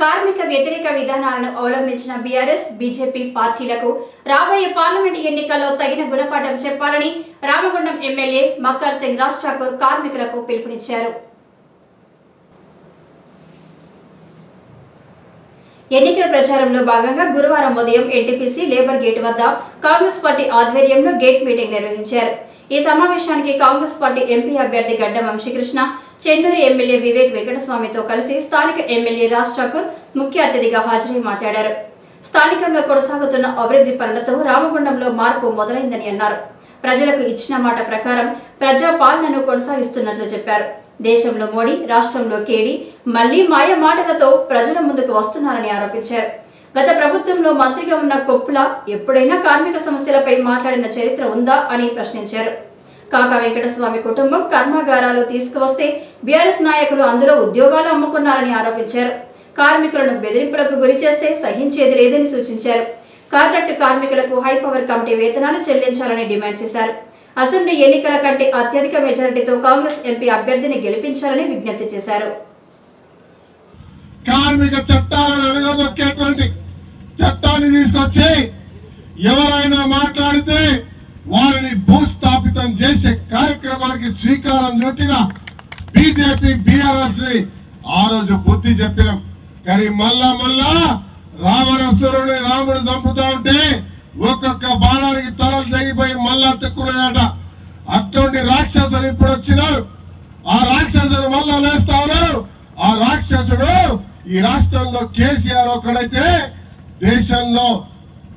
కార్మిక వ్యతిరేక విధానాలను అవలంబించిన బీఆర్ఎస్ బీజేపీ పార్టీలకు రాబోయే పార్లమెంట్ ఎన్నికల్లో తగిన గుణపాఠం చెప్పాలని రామగుండం ఎమ్మెల్యే మక్కర్ సింగ్ రాజ్ ఠాకూర్ కార్మికులకు పిలుపునిచ్చారు. ఎన్నికల ప్రచారంలో భాగంగా గురువారం ఉదయం ఎన్టీపీసీ లేబర్ గేట్ వద్ద కాంగ్రెస్ పార్టీ ఆధ్వర్యంలో గేట్ మీటింగ్ నిర్వహించారు. ఈ సమావేశానికి కాంగ్రెస్ పార్టీ ఎంపీ అభ్యర్థి గడ్డం వంశీకృష్ణ, చెన్నూరు ఎమ్మెల్యే వివేక్ వెంకటస్వామితో కలిసి స్థానిక ఎమ్మెల్యే రాజ్ ఠాకూర్ ముఖ్య అతిథిగా హాజరై మాట్లాడారు. స్థానికంగా కొనసాగుతున్న అభివృద్ధి పనులతో రామగుండంలో మార్పు మొదలైందని అన్నారు. ప్రజలకు ఇచ్చిన మాట ప్రకారం ప్రజా పాలనను కొనసాగిస్తున్నట్లు చెప్పారు. దేశంలో మోడీ, రాష్ట్రంలో కేడీ మళ్లీ మాయ మాటలతో ప్రజల ముందుకు వస్తున్నారని ఆరోపించారు. గత ప్రభుత్వంలో మంత్రిగా ఉన్న కొప్పుల ఎప్పుడైనా కార్మిక సమస్యలపై మాట్లాడిన చరిత్ర ఉందా అని ప్రశ్నించారు. కాకా వెంకటస్వామి కుటుంబం కర్మాగారాలు తీసుకువస్తే బీఆర్ఎస్ నాయకులు అందులో ఉద్యోగాలు అమ్ముకున్నారని ఆరోపించారు. కార్మికులను బెదిరింపులకు గురి చేస్తే సహించేది లేదని సూచించారు. కాంట్రాక్టు కార్మికులకు హైపవర్ కమిటీ వేతనాలు చెల్లించాలని డిమాండ్ చేశారు. అసెంబ్లీ ఎన్నికల కంటే అత్యధిక మెజారిటీతో కాంగ్రెస్ ఎంపీ అభ్యర్థిని గెలిపించాలని విజ్ఞప్తి చేశారు. కార్మిక చట్టాలను అణగదొక్కేటువంటి చట్టాన్ని తీసుకొచ్చి ఎవరైనా మాట్లాడితే వారిని భూస్థాపితం చేసే కార్యక్రమానికి శ్రీకారం చుట్టిన బీజేపీ బీఆర్ఎస్ ని ఆ రోజు బుద్ధి చెప్పినాం. కానీ మళ్ళా రావణాసురుని రాముడు చంపుతా ఉంటే ఒక్కొక్క బాణానికి తలలు తెగిపోయి మళ్ళా తెక్కున్నాయట. అటువంటి రాక్షసులు ఇప్పుడు వచ్చినారు. ఆ రాక్షసులు మళ్ళా లేస్తా ఉన్నారు. ఆ రాక్షసుడు ఈ రాష్ట్రంలో కేసీఆర్ ఒక్కడైతే దేశంలో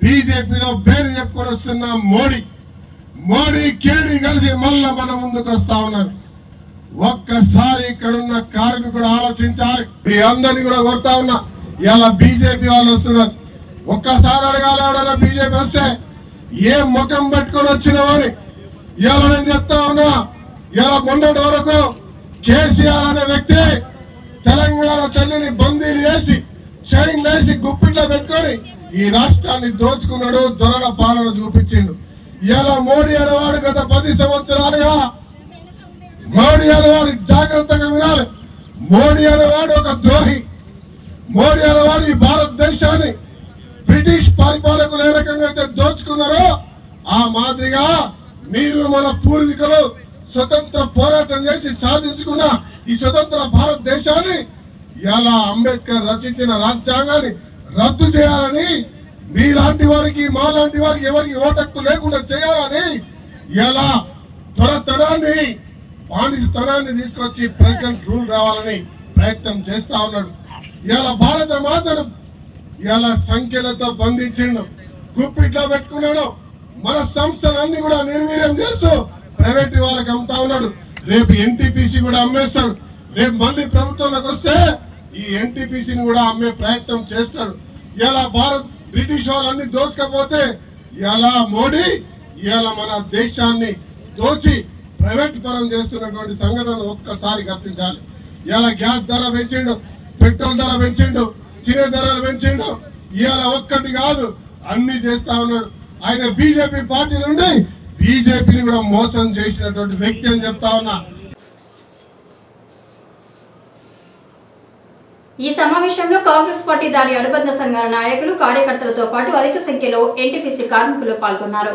బీజేపీలో పేరు చెప్పుకొని వస్తున్న మోడీ కేడీ కలిసి మళ్ళా మన ముందుకు వస్తా ఉన్నారు. ఒక్కసారి ఇక్కడున్న కార్మికుడు ఆలోచించాలి. మీ అందరినీ కూడా కొడతా ఉన్నా. ఇలా బీజేపీ వాళ్ళు వస్తున్నారు. ఒక్కసారి అడగాలి, ఎవడన్నా బీజేపీ వస్తే ఏ ముఖం పెట్టుకొని వచ్చినామని. ఇలా నేను చెప్తా ఉన్నా, ఇలా మొన్నటి వరకు కేసీఆర్ అనే వ్యక్తి తెలంగాణ తల్లిని బందీలు వేసి చైన్లు వేసి గుప్పిట్లో పెట్టుకొని ఈ రాష్ట్రాన్ని దోచుకున్నాడు, దొరల పాలన చూపించిండు. ఇలా మోడీ అనేవాడు గత 10 సంవత్సరాలుగా మోడీ అనేవాడు జాగ్రత్తగా వినాలి. మోడీ అనేవాడు ఒక ద్రోహి. మోడీ అనేవాడు ఈ భారతదేశాన్ని బ్రిటిష్ పరిపాలకులు ఏ రకంగా అయితే దోచుకున్నారో ఆ మాదిరిగా మీరు మన పూర్వీకులు స్వతంత్ర పోరాటం చేసి సాధించుకున్న ఈ స్వతంత్ర భారతదేశాన్ని ఇలా అంబేద్కర్ రచించిన రాజ్యాంగాన్ని రద్దు చేయాలని, మీలాంటి వారికి మాలాంటి వారికి ఎవరికి ఓటక్కు లేకుండా చేయాలని ఇలా త్వరతరాన్ని బానిసతనాన్ని తీసుకొచ్చి ప్రెసిడెంట్ రూల్ రావాలని ప్రయత్నం చేస్తా ఉన్నాడు. ఇలా భారత మాతను ఇలా సంఖ్యలతో బంధించిండు, గుప్పిట్లో పెట్టుకున్నాడు. మన సంస్థలన్నీ కూడా నిర్వీర్యం చేస్తూ ప్రైవేట్ వాళ్ళకి అమ్ముతా ఉన్నాడు. రేపు ఎన్టీపీసీ కూడా అమ్మేస్తాడు. రేపు మళ్ళీ ప్రభుత్వంలోకి వస్తే ఈ ఎన్టీపీసీని కూడా అమ్మే ప్రయత్నం చేస్తాడు. ఇలా బ్రిటిష్ వాళ్ళన్ని దోచుకపోతే ఇలా మోడీ ఇలా మన దేశాన్ని దోచి ప్రైవేట్ పరం చేస్తున్నటువంటి సంఘటనలు ఒక్కసారి గుర్తించాలి. ఇలా గ్యాస్ ధర పెంచిండు, పెట్రోల్ ధర పెంచిండు, చిన్న ధరలు పెంచిండు. ఇలా ఒక్కటి కాదు అన్ని చేస్తా ఉన్నాడు. ఆయన బీజేపీ పార్టీ నుండి బీజేపీని కూడా మోసం చేసినటువంటి వ్యక్తి అని చెప్తా ఉన్నా. ఈ సమావేశంలో కాంగ్రెస్ పార్టీ దాని అనుబంధ సంఘాల నాయకులు, కార్యకర్తలతో పాటు అధిక సంఖ్యలో ఎన్టీపీసీ కార్మికులు పాల్గొన్నారు.